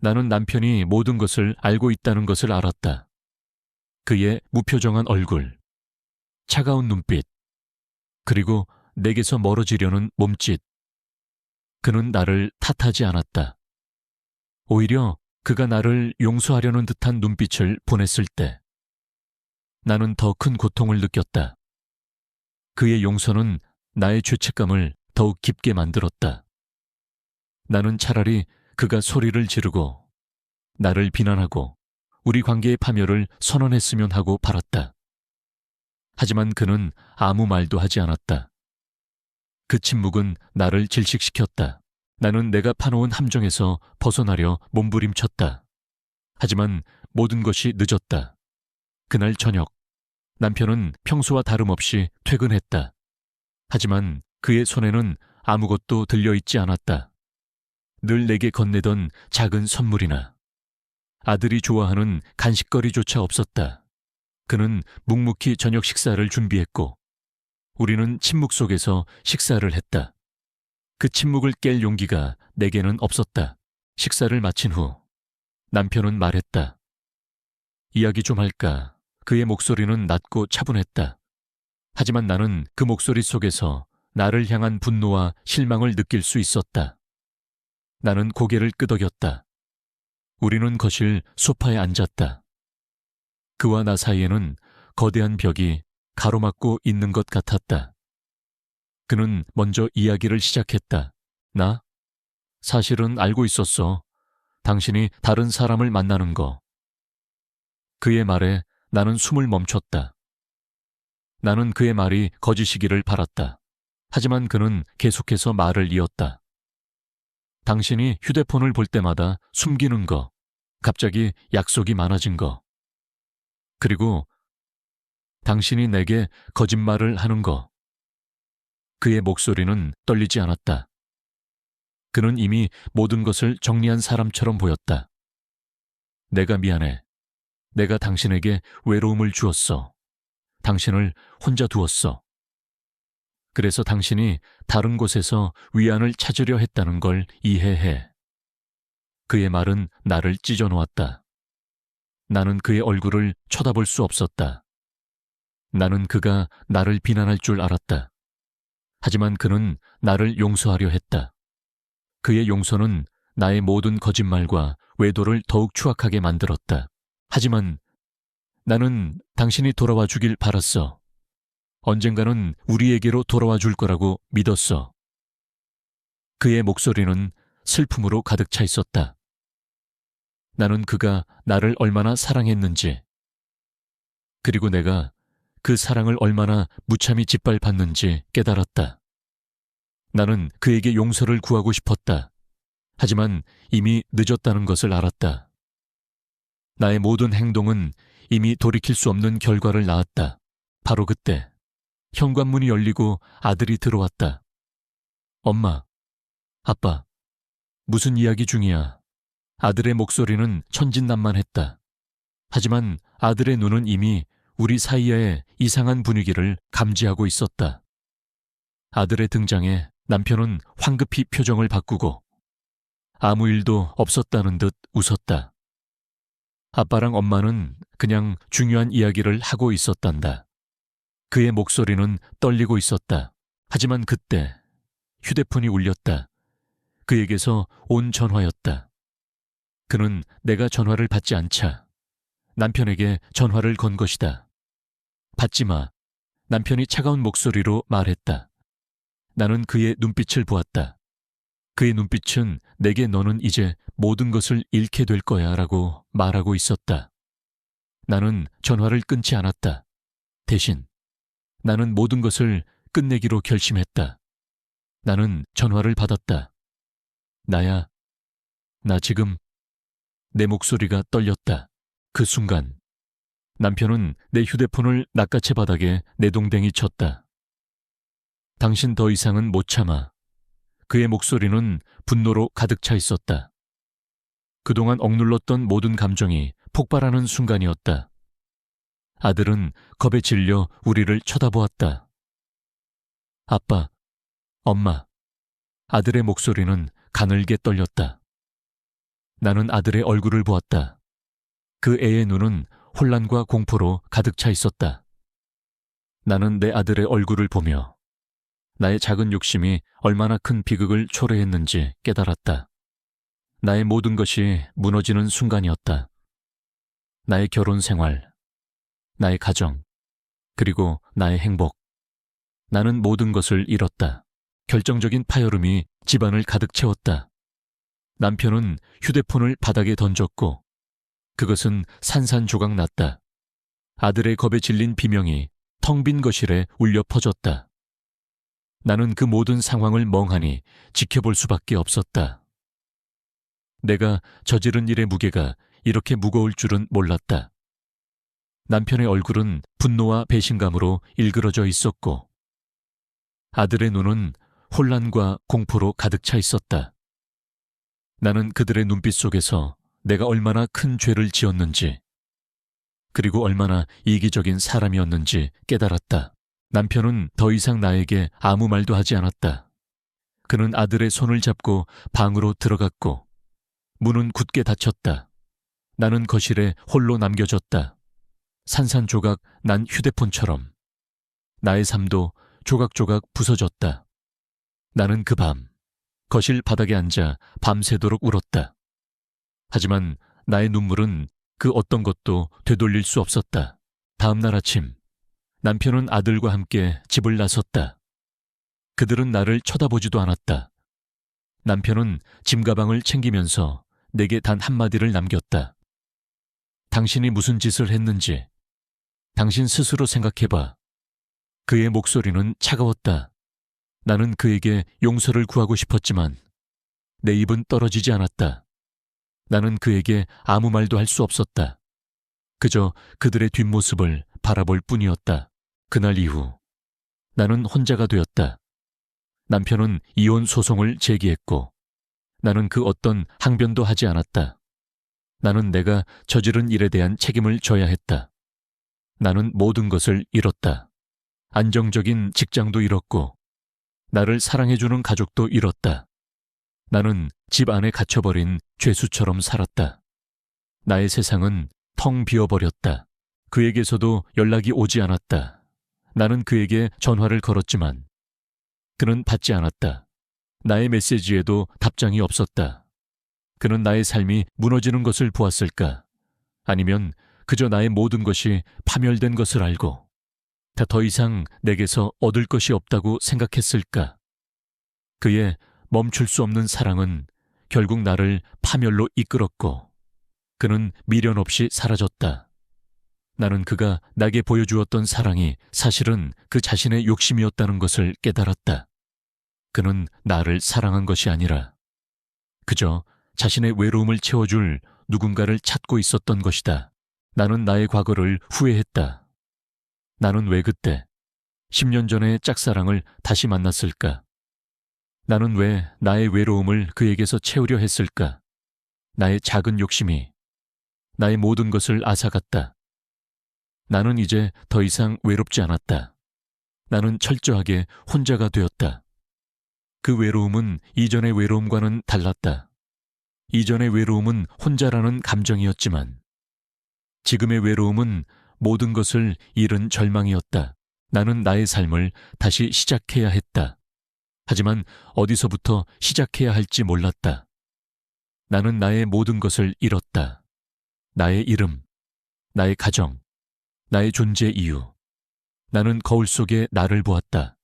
나는 남편이 모든 것을 알고 있다는 것을 알았다. 그의 무표정한 얼굴, 차가운 눈빛, 그리고 내게서 멀어지려는 몸짓. 그는 나를 탓하지 않았다. 오히려 그가 나를 용서하려는 듯한 눈빛을 보냈을 때 나는 더 큰 고통을 느꼈다. 그의 용서는 나의 죄책감을 더욱 깊게 만들었다. 나는 차라리 그가 소리를 지르고 나를 비난하고 우리 관계의 파멸을 선언했으면 하고 바랐다. 하지만 그는 아무 말도 하지 않았다. 그 침묵은 나를 질식시켰다. 나는 내가 파놓은 함정에서 벗어나려 몸부림쳤다. 하지만 모든 것이 늦었다. 그날 저녁, 남편은 평소와 다름없이 퇴근했다. 하지만 그의 손에는 아무것도 들려있지 않았다. 늘 내게 건네던 작은 선물이나 아들이 좋아하는 간식거리조차 없었다. 그는 묵묵히 저녁 식사를 준비했고 우리는 침묵 속에서 식사를 했다. 그 침묵을 깰 용기가 내게는 없었다. 식사를 마친 후 남편은 말했다. 이야기 좀 할까? 그의 목소리는 낮고 차분했다. 하지만 나는 그 목소리 속에서 나를 향한 분노와 실망을 느낄 수 있었다. 나는 고개를 끄덕였다. 우리는 거실 소파에 앉았다. 그와 나 사이에는 거대한 벽이 가로막고 있는 것 같았다. 그는 먼저 이야기를 시작했다. 나? 사실은 알고 있었어. 당신이 다른 사람을 만나는 거. 그의 말에 나는 숨을 멈췄다. 나는 그의 말이 거짓이기를 바랐다. 하지만 그는 계속해서 말을 이었다. 당신이 휴대폰을 볼 때마다 숨기는 거, 갑자기 약속이 많아진 거, 그리고 당신이 내게 거짓말을 하는 거. 그의 목소리는 떨리지 않았다. 그는 이미 모든 것을 정리한 사람처럼 보였다. 내가 미안해. 내가 당신에게 외로움을 주었어. 당신을 혼자 두었어. 그래서 당신이 다른 곳에서 위안을 찾으려 했다는 걸 이해해. 그의 말은 나를 찢어놓았다. 나는 그의 얼굴을 쳐다볼 수 없었다. 나는 그가 나를 비난할 줄 알았다. 하지만 그는 나를 용서하려 했다. 그의 용서는 나의 모든 거짓말과 외도를 더욱 추악하게 만들었다. 하지만 나는 당신이 돌아와 주길 바랐어. 언젠가는 우리에게로 돌아와 줄 거라고 믿었어. 그의 목소리는 슬픔으로 가득 차 있었다. 나는 그가 나를 얼마나 사랑했는지, 그리고 내가 그 사랑을 얼마나 무참히 짓밟았는지 깨달았다. 나는 그에게 용서를 구하고 싶었다. 하지만 이미 늦었다는 것을 알았다. 나의 모든 행동은 이미 돌이킬 수 없는 결과를 낳았다. 바로 그때 현관문이 열리고 아들이 들어왔다. 엄마, 아빠, 무슨 이야기 중이야? 아들의 목소리는 천진난만했다. 하지만 아들의 눈은 이미 우리 사이의 이상한 분위기를 감지하고 있었다. 아들의 등장에 남편은 황급히 표정을 바꾸고 아무 일도 없었다는 듯 웃었다. 아빠랑 엄마는 그냥 중요한 이야기를 하고 있었단다. 그의 목소리는 떨리고 있었다. 하지만 그때 휴대폰이 울렸다. 그에게서 온 전화였다. 그는 내가 전화를 받지 않자 남편에게 전화를 건 것이다. 받지 마. 남편이 차가운 목소리로 말했다. 나는 그의 눈빛을 보았다. 그의 눈빛은 내게 너는 이제 모든 것을 잃게 될 거야 라고 말하고 있었다. 나는 전화를 끊지 않았다. 대신 나는 모든 것을 끝내기로 결심했다. 나는 전화를 받았다. 나야, 나 지금. 내 목소리가 떨렸다. 그 순간 남편은 내 휴대폰을 낚아채 바닥에 내동댕이 쳤다. 당신 더 이상은 못 참아. 그의 목소리는 분노로 가득 차 있었다. 그동안 억눌렀던 모든 감정이 폭발하는 순간이었다. 아들은 겁에 질려 우리를 쳐다보았다. 아빠, 엄마. 아들의 목소리는 가늘게 떨렸다. 나는 아들의 얼굴을 보았다. 그 애의 눈은 혼란과 공포로 가득 차 있었다. 나는 내 아들의 얼굴을 보며 나의 작은 욕심이 얼마나 큰 비극을 초래했는지 깨달았다. 나의 모든 것이 무너지는 순간이었다. 나의 결혼 생활, 나의 가정, 그리고 나의 행복. 나는 모든 것을 잃었다. 결정적인 파열음이 집안을 가득 채웠다. 남편은 휴대폰을 바닥에 던졌고 그것은 산산조각 났다. 아들의 겁에 질린 비명이 텅 빈 거실에 울려 퍼졌다. 나는 그 모든 상황을 멍하니 지켜볼 수밖에 없었다. 내가 저지른 일의 무게가 이렇게 무거울 줄은 몰랐다. 남편의 얼굴은 분노와 배신감으로 일그러져 있었고 아들의 눈은 혼란과 공포로 가득 차 있었다. 나는 그들의 눈빛 속에서 내가 얼마나 큰 죄를 지었는지, 그리고 얼마나 이기적인 사람이었는지 깨달았다. 남편은 더 이상 나에게 아무 말도 하지 않았다. 그는 아들의 손을 잡고 방으로 들어갔고 문은 굳게 닫혔다. 나는 거실에 홀로 남겨졌다. 산산조각 난 휴대폰처럼. 나의 삶도 조각조각 부서졌다. 나는 그 밤 거실 바닥에 앉아 밤새도록 울었다. 하지만 나의 눈물은 그 어떤 것도 되돌릴 수 없었다. 다음 날 아침 남편은 아들과 함께 집을 나섰다. 그들은 나를 쳐다보지도 않았다. 남편은 짐가방을 챙기면서 내게 단 한마디를 남겼다. 당신이 무슨 짓을 했는지 당신 스스로 생각해봐. 그의 목소리는 차가웠다. 나는 그에게 용서를 구하고 싶었지만 내 입은 떨어지지 않았다. 나는 그에게 아무 말도 할 수 없었다. 그저 그들의 뒷모습을 바라볼 뿐이었다. 그날 이후 나는 혼자가 되었다. 남편은 이혼 소송을 제기했고 나는 그 어떤 항변도 하지 않았다. 나는 내가 저지른 일에 대한 책임을 져야 했다. 나는 모든 것을 잃었다. 안정적인 직장도 잃었고 나를 사랑해주는 가족도 잃었다. 나는 집 안에 갇혀버린 죄수처럼 살았다. 나의 세상은 텅 비어버렸다. 그에게서도 연락이 오지 않았다. 나는 그에게 전화를 걸었지만 그는 받지 않았다. 나의 메시지에도 답장이 없었다. 그는 나의 삶이 무너지는 것을 보았을까? 아니면 그저 나의 모든 것이 파멸된 것을 알고 더 이상 내게서 얻을 것이 없다고 생각했을까? 그의 멈출 수 없는 사랑은 결국 나를 파멸로 이끌었고 그는 미련 없이 사라졌다. 나는 그가 나에게 보여주었던 사랑이 사실은 그 자신의 욕심이었다는 것을 깨달았다. 그는 나를 사랑한 것이 아니라 그저 자신의 외로움을 채워줄 누군가를 찾고 있었던 것이다. 나는 나의 과거를 후회했다. 나는 왜 그때 10년 전의 짝사랑을 다시 만났을까? 나는 왜 나의 외로움을 그에게서 채우려 했을까? 나의 작은 욕심이 나의 모든 것을 앗아갔다. 나는 이제 더 이상 외롭지 않았다. 나는 철저하게 혼자가 되었다. 그 외로움은 이전의 외로움과는 달랐다. 이전의 외로움은 혼자라는 감정이었지만 지금의 외로움은 모든 것을 잃은 절망이었다. 나는 나의 삶을 다시 시작해야 했다. 하지만 어디서부터 시작해야 할지 몰랐다. 나는 나의 모든 것을 잃었다. 나의 이름, 나의 가정, 나의 존재 이유. 나는 거울 속에 나를 보았다.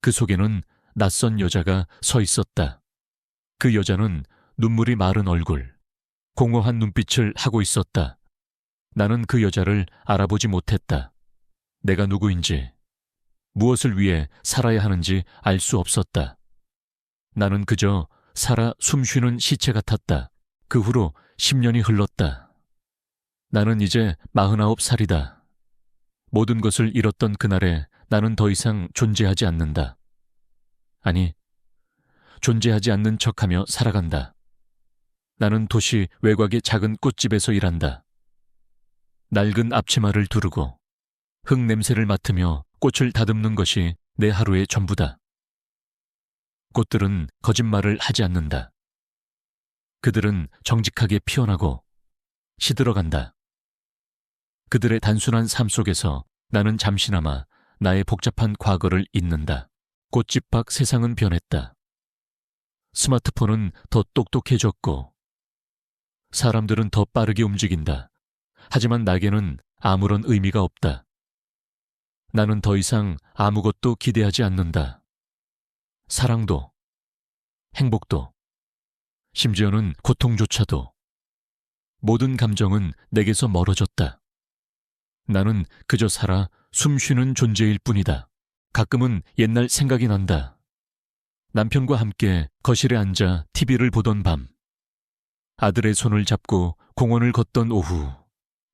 그 속에는 낯선 여자가 서 있었다. 그 여자는 눈물이 마른 얼굴, 공허한 눈빛을 하고 있었다. 나는 그 여자를 알아보지 못했다. 내가 누구인지, 무엇을 위해 살아야 하는지 알 수 없었다. 나는 그저 살아 숨쉬는 시체 같았다. 그 후로 10년이 흘렀다. 나는 이제 49살이다. 모든 것을 잃었던 그날에 나는 더 이상 존재하지 않는다. 아니, 존재하지 않는 척하며 살아간다. 나는 도시 외곽의 작은 꽃집에서 일한다. 낡은 앞치마를 두르고 흙 냄새를 맡으며 꽃을 다듬는 것이 내 하루의 전부다. 꽃들은 거짓말을 하지 않는다. 그들은 정직하게 피어나고 시들어간다. 그들의 단순한 삶 속에서 나는 잠시나마 나의 복잡한 과거를 잊는다. 꽃집 밖 세상은 변했다. 스마트폰은 더 똑똑해졌고 사람들은 더 빠르게 움직인다. 하지만 나에게는 아무런 의미가 없다. 나는 더 이상 아무것도 기대하지 않는다. 사랑도, 행복도, 심지어는 고통조차도. 모든 감정은 내게서 멀어졌다. 나는 그저 살아 숨쉬는 존재일 뿐이다. 가끔은 옛날 생각이 난다. 남편과 함께 거실에 앉아 TV를 보던 밤, 아들의 손을 잡고 공원을 걷던 오후,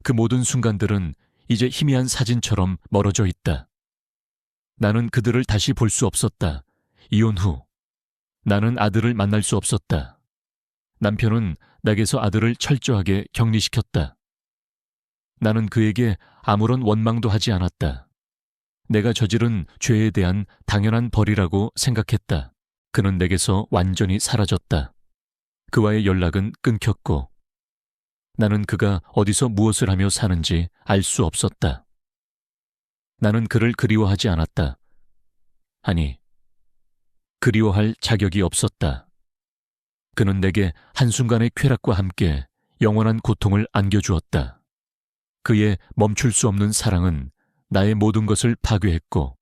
그 모든 순간들은 이제 희미한 사진처럼 멀어져 있다. 나는 그들을 다시 볼 수 없었다. 이혼 후 나는 아들을 만날 수 없었다. 남편은 내게서 아들을 철저하게 격리시켰다. 나는 그에게 아무런 원망도 하지 않았다. 내가 저지른 죄에 대한 당연한 벌이라고 생각했다. 그는 내게서 완전히 사라졌다. 그와의 연락은 끊겼고 나는 그가 어디서 무엇을 하며 사는지 알 수 없었다. 나는 그를 그리워하지 않았다. 아니, 그리워할 자격이 없었다. 그는 내게 한순간의 쾌락과 함께 영원한 고통을 안겨주었다. 그의 멈출 수 없는 사랑은 나의 모든 것을 파괴했고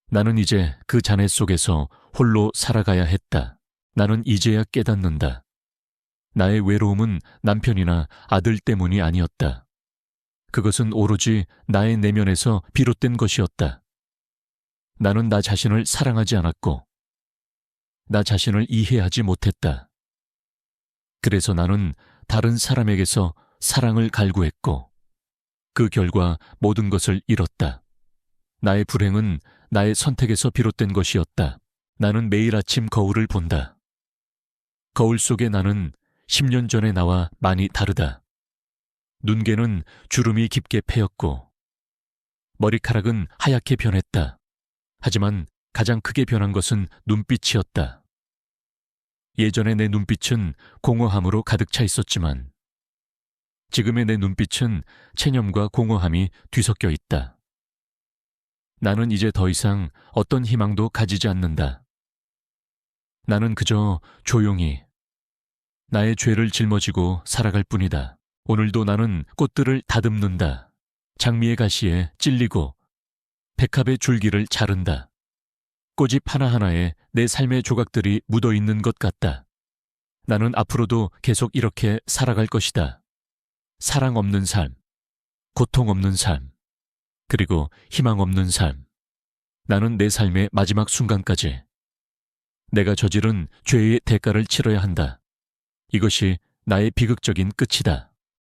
나는 이제 그 잔해 속에서 홀로 살아가야 했다. 나는 이제야 깨닫는다. 나의 외로움은 남편이나 아들 때문이 아니었다. 그것은 오로지 나의 내면에서 비롯된 것이었다. 나는 나 자신을 사랑하지 않았고 나 자신을 이해하지 못했다. 그래서 나는 다른 사람에게서 사랑을 갈구했고 그 결과 모든 것을 잃었다. 나의 불행은 나의 선택에서 비롯된 것이었다. 나는 매일 아침 거울을 본다. 거울 속의 나는 10년 전의 나와 많이 다르다. 눈개는 주름이 깊게 패였고 머리카락은 하얗게 변했다. 하지만 가장 크게 변한 것은 눈빛이었다. 예전의 내 눈빛은 공허함으로 가득 차 있었지만 지금의 내 눈빛은 체념과 공허함이 뒤섞여 있다. 나는 이제 더 이상 어떤 희망도 가지지 않는다. 나는 그저 조용히 나의 죄를 짊어지고 살아갈 뿐이다. 오늘도 나는 꽃들을 다듬는다. 장미의 가시에 찔리고 백합의 줄기를 자른다. 꽃잎 하나하나에 내 삶의 조각들이 묻어있는 것 같다. 나는 앞으로도 계속 이렇게 살아갈 것이다. 사랑 없는 삶, 고통 없는 삶, 그리고 희망 없는 삶. 나는 내 삶의 마지막 순간까지 내가 저지른 죄의 대가를 치러야 한다. 이것이 나의 비극적인 끝이다.